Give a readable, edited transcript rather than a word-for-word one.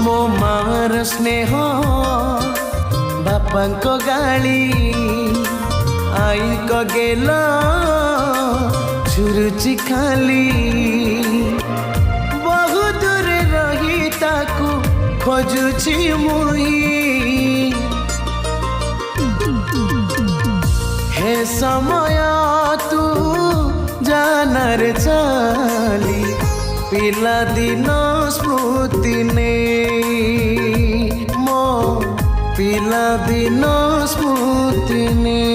मो मार स्नेह बापांको गाली आई को गेल झुरुची खाली बहु दूर रही ताकू खोजुची मुई हे समय तू जानर चली पिला दिन स्मृति ने मो पिला दिन स्मृति ने।